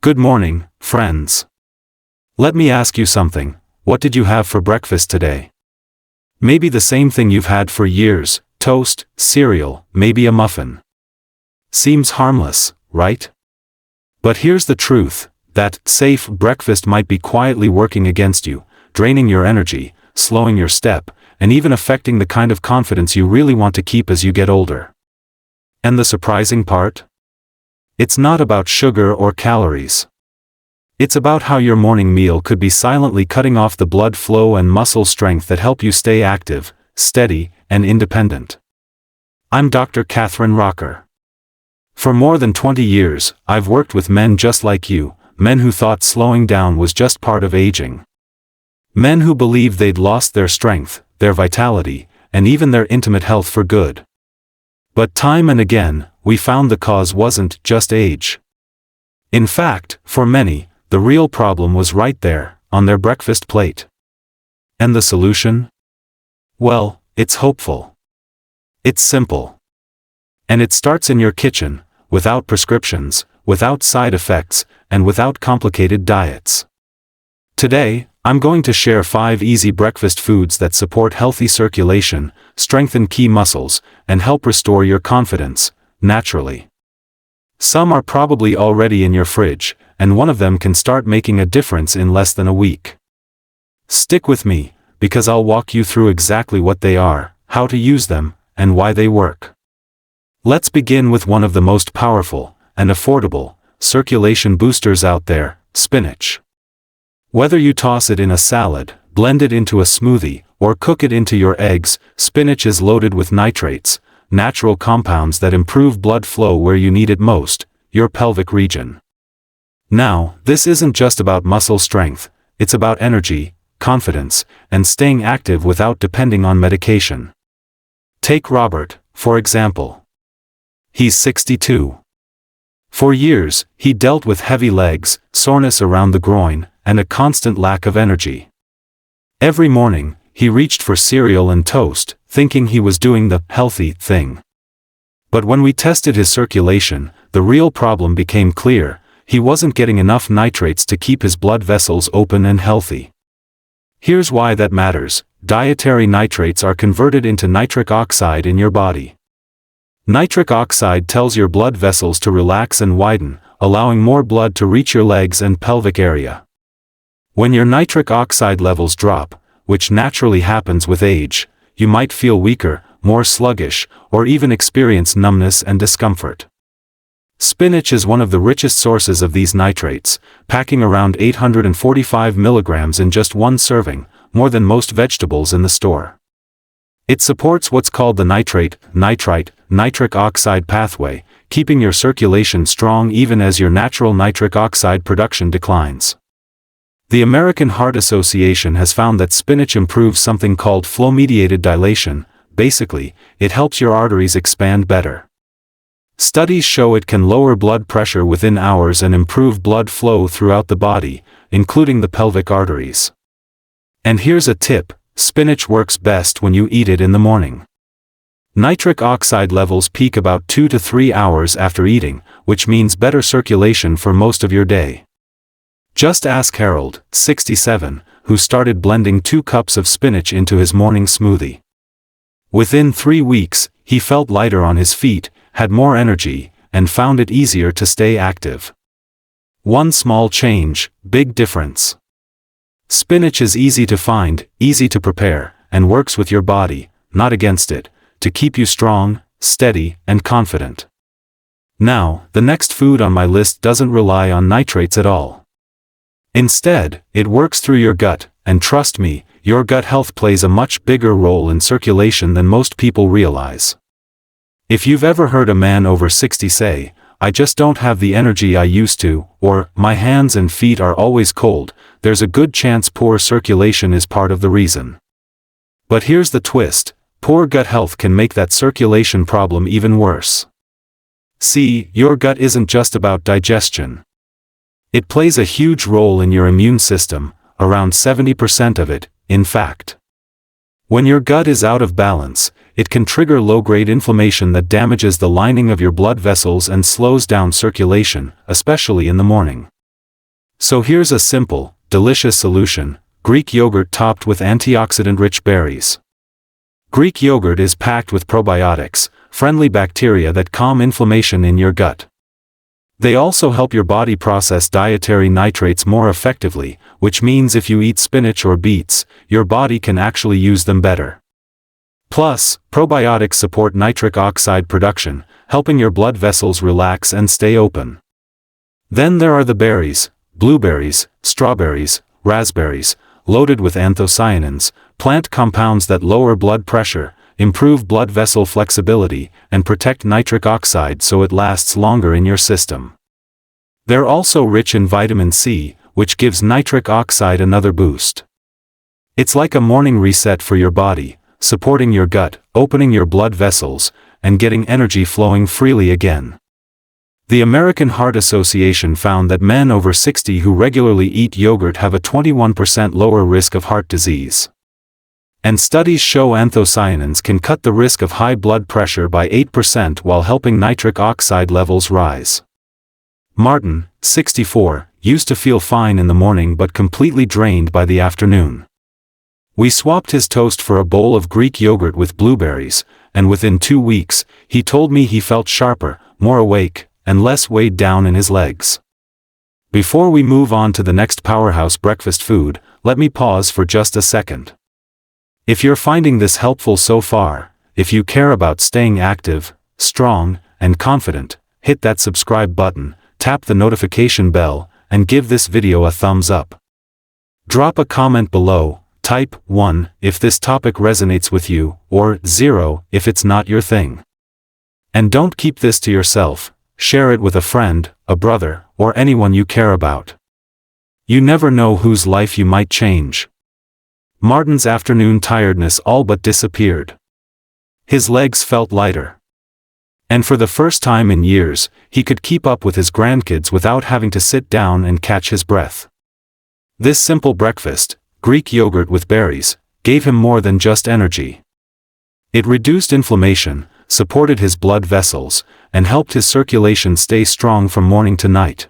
Good morning, friends. Let me ask you something. What did you have for breakfast today? Maybe the same thing you've had for years: toast, cereal, maybe a muffin. Seems harmless, right? But here's the truth: that safe breakfast might be quietly working against you, draining your energy, slowing your step, and even affecting the kind of confidence you really want to keep as you get older. And the surprising part? It's not about sugar or calories. It's about how your morning meal could be silently cutting off the blood flow and muscle strength that help you stay active, steady, and independent. I'm Dr. Catherine Rocker. For more than 20 years, I've worked with men just like you, men who thought slowing down was just part of aging. Men who believed they'd lost their strength, their vitality, and even their intimate health for good. But time and again, we found the cause wasn't just age. In fact, for many, the real problem was right there, on their breakfast plate. And the solution? Well, it's hopeful. It's simple. And it starts in your kitchen, without prescriptions, without side effects, and without complicated diets. Today, I'm going to share 5 easy breakfast foods that support healthy circulation, strengthen key muscles, and help restore your confidence, naturally. Some are probably already in your fridge, and one of them can start making a difference in less than a week. Stick with me, because I'll walk you through exactly what they are, how to use them, and why they work. Let's begin with one of the most powerful, and affordable, circulation boosters out there: spinach. Whether you toss it in a salad, blend it into a smoothie, or cook it into your eggs, spinach is loaded with nitrates, natural compounds that improve blood flow where you need it most, your pelvic region. Now, this isn't just about muscle strength, it's about energy, confidence, and staying active without depending on medication. Take Robert, for example. He's 62. For years, he dealt with heavy legs, soreness around the groin, and a constant lack of energy. Every morning, he reached for cereal and toast, thinking he was doing the healthy thing. But when we tested his circulation, the real problem became clear: he wasn't getting enough nitrates to keep his blood vessels open and healthy. Here's why that matters: dietary nitrates are converted into nitric oxide in your body. Nitric oxide tells your blood vessels to relax and widen, allowing more blood to reach your legs and pelvic area. When your nitric oxide levels drop, which naturally happens with age, you might feel weaker, more sluggish, or even experience numbness and discomfort. Spinach is one of the richest sources of these nitrates, packing around 845 milligrams in just one serving, more than most vegetables in the store. It supports what's called the nitric oxide pathway, keeping your circulation strong even as your natural nitric oxide production declines. The American Heart Association has found that spinach improves something called flow-mediated dilation. Basically, it helps your arteries expand better. Studies show it can lower blood pressure within hours and improve blood flow throughout the body, including the pelvic arteries. And here's a tip: spinach works best when you eat it in the morning. Nitric oxide levels peak about 2 to 3 hours after eating, which means better circulation for most of your day. Just ask Harold, 67, who started blending 2 cups of spinach into his morning smoothie. Within 3 weeks, he felt lighter on his feet, had more energy, and found it easier to stay active. One small change, big difference. Spinach is easy to find, easy to prepare, and works with your body, not against it, to keep you strong, steady, and confident. Now, the next food on my list doesn't rely on nitrates at all. Instead, it works through your gut, and trust me, your gut health plays a much bigger role in circulation than most people realize. If you've ever heard a man over 60 say, "I just don't have the energy I used to," or "my hands and feet are always cold," there's a good chance poor circulation is part of the reason. But here's the twist: poor gut health can make that circulation problem even worse. See, your gut isn't just about digestion. It plays a huge role in your immune system, around 70% of it, in fact. When your gut is out of balance, it can trigger low-grade inflammation that damages the lining of your blood vessels and slows down circulation, especially in the morning. So here's a simple, delicious solution: Greek yogurt topped with antioxidant-rich berries. Greek yogurt is packed with probiotics, friendly bacteria that calm inflammation in your gut. They also help your body process dietary nitrates more effectively, which means if you eat spinach or beets, your body can actually use them better. Plus, probiotics support nitric oxide production, helping your blood vessels relax and stay open. Then there are the berries: blueberries, strawberries, raspberries, loaded with anthocyanins, plant compounds that lower blood pressure, improve blood vessel flexibility, and protect nitric oxide so it lasts longer in your system. They're also rich in vitamin C, which gives nitric oxide another boost. It's like a morning reset for your body, supporting your gut, opening your blood vessels, and getting energy flowing freely again. The American Heart Association found that men over 60 who regularly eat yogurt have a 21% lower risk of heart disease. And studies show anthocyanins can cut the risk of high blood pressure by 8% while helping nitric oxide levels rise. Martin, 64, used to feel fine in the morning but completely drained by the afternoon. We swapped his toast for a bowl of Greek yogurt with blueberries, and within 2 weeks, he told me he felt sharper, more awake, and less weighed down in his legs. Before we move on to the next powerhouse breakfast food, let me pause for just a second. If you're finding this helpful so far, if you care about staying active, strong, and confident, hit that subscribe button, tap the notification bell, and give this video a thumbs up. Drop a comment below, type 1 if this topic resonates with you, or 0 if it's not your thing. And don't keep this to yourself, share it with a friend, a brother, or anyone you care about. You never know whose life you might change. Martin's afternoon tiredness all but disappeared. His legs felt lighter. And for the first time in years, he could keep up with his grandkids without having to sit down and catch his breath. This simple breakfast, Greek yogurt with berries, gave him more than just energy. It reduced inflammation, supported his blood vessels, and helped his circulation stay strong from morning to night.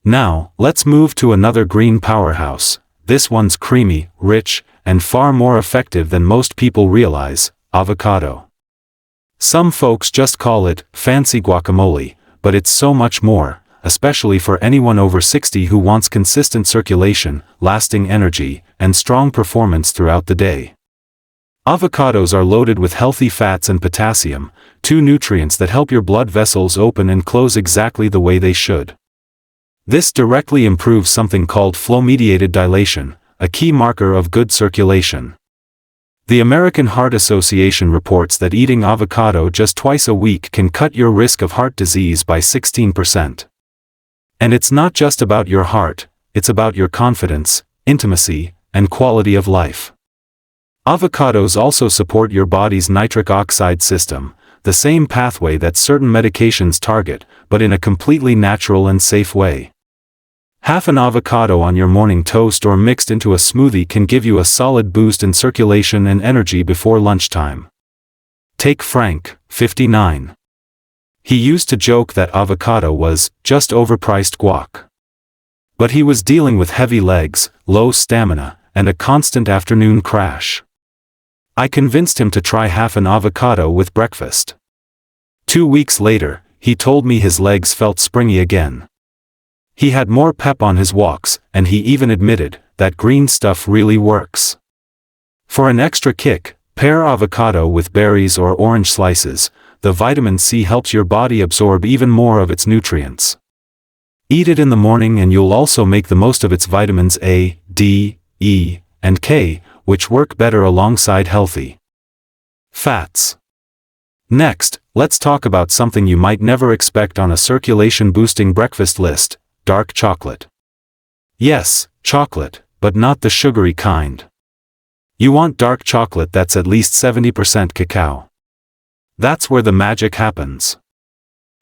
Now, let's move to another green powerhouse. This one's creamy, rich, and far more effective than most people realize: avocado. Some folks just call it fancy guacamole, but it's so much more, especially for anyone over 60 who wants consistent circulation, lasting energy, and strong performance throughout the day. Avocados are loaded with healthy fats and potassium, two nutrients that help your blood vessels open and close exactly the way they should. This directly improves something called flow-mediated dilation, a key marker of good circulation. The American Heart Association reports that eating avocado just twice a week can cut your risk of heart disease by 16%. And it's not just about your heart, it's about your confidence, intimacy, and quality of life. Avocados also support your body's nitric oxide system, the same pathway that certain medications target, but in a completely natural and safe way. Half an avocado on your morning toast or mixed into a smoothie can give you a solid boost in circulation and energy before lunchtime. Take Frank, 59. He used to joke that avocado was just overpriced guac. But he was dealing with heavy legs, low stamina, and a constant afternoon crash. I convinced him to try half an avocado with breakfast. 2 weeks later, he told me his legs felt springy again. He had more pep on his walks, and he even admitted that green stuff really works. For an extra kick, pair avocado with berries or orange slices. The vitamin C helps your body absorb even more of its nutrients. Eat it in the morning and you'll also make the most of its vitamins A, D, E, and K, which work better alongside healthy fats. Next, let's talk about something you might never expect on a circulation-boosting breakfast list: dark chocolate. Yes, chocolate, but not the sugary kind. You want dark chocolate that's at least 70% cacao. That's where the magic happens.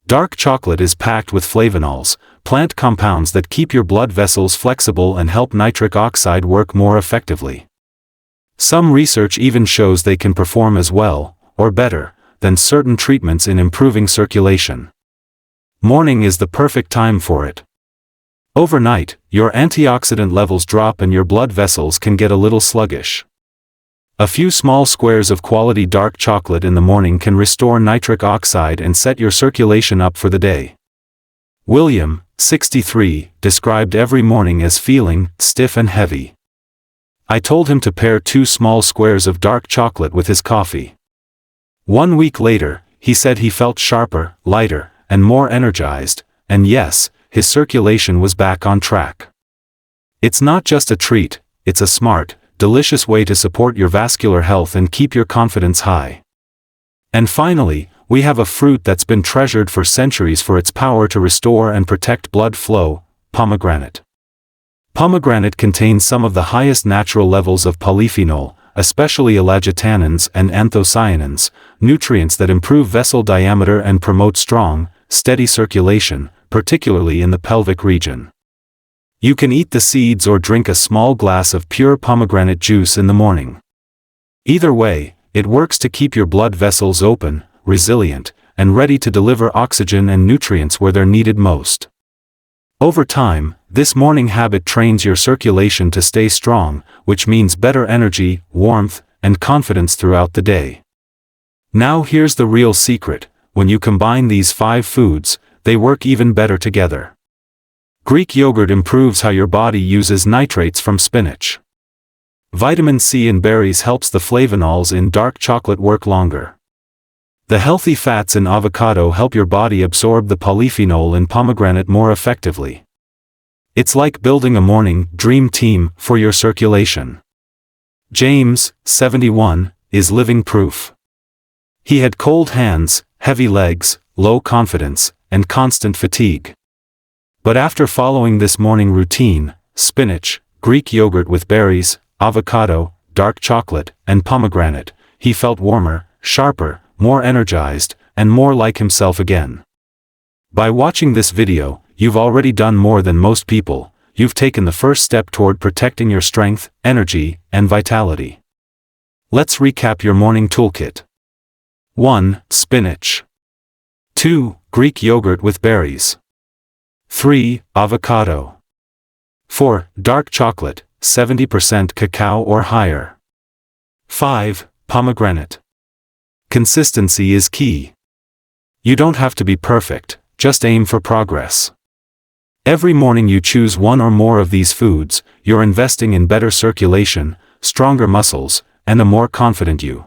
Dark chocolate is packed with flavonols, plant compounds that keep your blood vessels flexible and help nitric oxide work more effectively. Some research even shows they can perform as well, or better, than certain treatments in improving circulation. Morning is the perfect time for it. Overnight, your antioxidant levels drop and your blood vessels can get a little sluggish. A few small squares of quality dark chocolate in the morning can restore nitric oxide and set your circulation up for the day. William, 63, described every morning as feeling stiff and heavy. I told him to pair 2 small squares of dark chocolate with his coffee. 1 week later, he said he felt sharper, lighter, and more energized, and yes, his circulation was back on track. It's not just a treat, it's a smart, delicious way to support your vascular health and keep your confidence high. And finally, we have a fruit that's been treasured for centuries for its power to restore and protect blood flow: pomegranate. Pomegranate contains some of the highest natural levels of polyphenol, especially elagitannins and anthocyanins, nutrients that improve vessel diameter and promote strong, steady circulation, particularly in the pelvic region. You can eat the seeds or drink a small glass of pure pomegranate juice in the morning. Either way, it works to keep your blood vessels open, resilient, and ready to deliver oxygen and nutrients where they're needed most. Over time, this morning habit trains your circulation to stay strong, which means better energy, warmth, and confidence throughout the day. Now here's the real secret: when you combine these 5 foods, they work even better together. Greek yogurt improves how your body uses nitrates from spinach. Vitamin C in berries helps the flavonols in dark chocolate work longer. The healthy fats in avocado help your body absorb the polyphenol in pomegranate more effectively. It's like building a morning dream team for your circulation. James, 71, is living proof. He had cold hands, heavy legs, low confidence, and constant fatigue. But after following this morning routine, spinach, Greek yogurt with berries, avocado, dark chocolate, and pomegranate, he felt warmer, sharper, more energized, and more like himself again. By watching this video, you've already done more than most people. You've taken the first step toward protecting your strength, energy, and vitality. Let's recap your morning toolkit. 1. Spinach. 2. Greek yogurt with berries. 3. Avocado. 4. Dark chocolate, 70% cacao or higher. 5. Pomegranate. Consistency is key. You don't have to be perfect, just aim for progress. Every morning you choose one or more of these foods, you're investing in better circulation, stronger muscles, and a more confident you.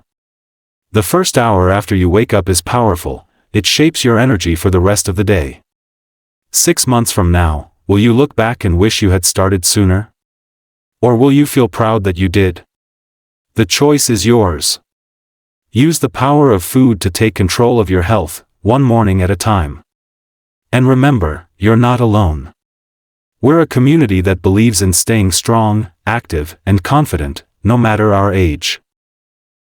The first hour after you wake up is powerful. It shapes your energy for the rest of the day. 6 months from now, will you look back and wish you had started sooner? Or will you feel proud that you did? The choice is yours. Use the power of food to take control of your health, one morning at a time. And remember, you're not alone. We're a community that believes in staying strong, active, and confident, no matter our age.